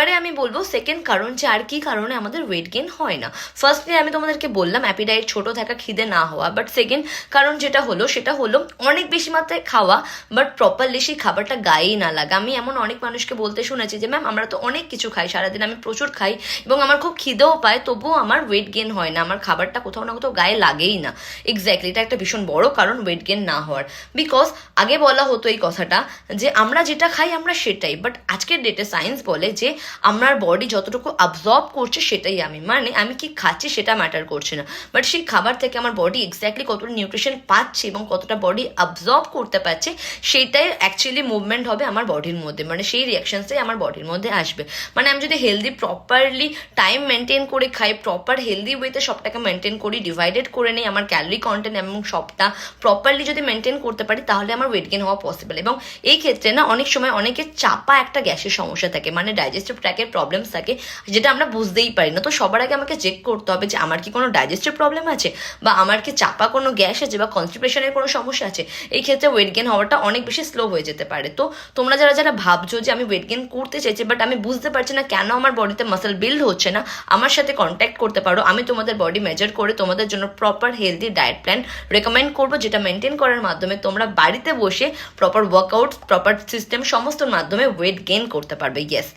এবারে আমি বলবো সেকেন্ড কারণ, যে আর কি কারণে আমাদের ওয়েট গেইন হয় না। ফার্স্টলি আমি তোমাদেরকে বললাম অ্যাপিটাইট ছোট থাকা, খিদে না হওয়া। বাট সেকেন্ড কারণ যেটা হলো সেটা হলো অনেক বেশি মাত্রায় খাওয়া, বাট প্রপারলি সেই খাবারটা গায়েই না লাগা। আমি এমন অনেক মানুষকে বলতে শুনেছি যে ম্যাম আমরা তো অনেক কিছু খাই সারাদিন, আমি প্রচুর খাই এবং আমার খুব খিদেও পায়, তবুও আমার ওয়েট গেইন হয় না, আমার খাবারটা কোথাও না কোথাও গায়ে লাগেই না। এক্স্যাক্টলি, এটা একটা ভীষণ বড় কারণ ওয়েট গেইন না হওয়ার। বিকজ আগে বলা হতো এই কথাটা যে আমরা যেটা খাই আমরা সেটাই, বাট আজকের ডেটে সায়েন্স বলে যে আমার বডি যতটুকু অ্যাবজর্ব করছে সেটাই মানে আমি কি খাচ্ছি সেটা ম্যাটার করছে না, বাট সেই খাবার থেকে আমার বডি এক্স্যাক্টলি কতটা নিউট্রিশন পাচ্ছে এবং কতটা বডি অ্যাবজর্ব করতে পারছে সেইটাই অ্যাকচুয়ালি মুভমেন্ট হবে আমার বডির মধ্যে, মানে সেই রিয়াকশনসটাই আমার বডির মধ্যে আসবে। মানে আমি যদি হেলদি প্রপারলি টাইম মেনটেন করে খাই, প্রপার হেলদি ওয়েতে সবটাকে মেনটেন করি, ডিভাইডেড করে নিই আমার ক্যালোরি কন্টেন্ট এবং সবটা প্রপারলি যদি মেনটেন করতে পারি, তাহলে আমার ওয়েট গেইন হওয়া পসিবল। এবং এই ক্ষেত্রে না অনেক সময় অনেকের চাপা একটা গ্যাসের সমস্যা থাকে, মানে ডাইজেস্টিভ ট্র্যাকের প্রবলেমস থাকে, যেটা আমরা বুঝতেই পারি না। তো সবার আগে আমাকে চেক করতে হবে যে আমার কি কোনো ডাইজেস্টিভ প্রবলেম আছে, বা আমার কি চাপা কোনো গ্যাস আছে, বা কনস্টিপেশনের কোনো সমস্যা আছে। এই ক্ষেত্রে ওয়েট গেইন হওয়াটা অনেক বেশি স্লো হয়ে যেতে পারে। তো তোমরা যারা যারা ভাবছো যে আমি ওয়েট গেইন করতে চাইছি বাট আমি বুঝতে পারছি না কেন আমার বডিতে মাসল বিল্ড হচ্ছে না, আমার সাথে কন্ট্যাক্ট করতে পারো। আমি তোমাদের বডি মেজার করে তোমাদের জন্য proper healthy diet plan recommend করবো, যেটা মেনটেন করার মাধ্যমে তোমরা বাড়িতে বসে প্রপার ওয়ার্কআউট, প্রপার সিস্টেম সমস্ত মাধ্যমে ওয়েট গেইন করতে পারবে। ইয়েস।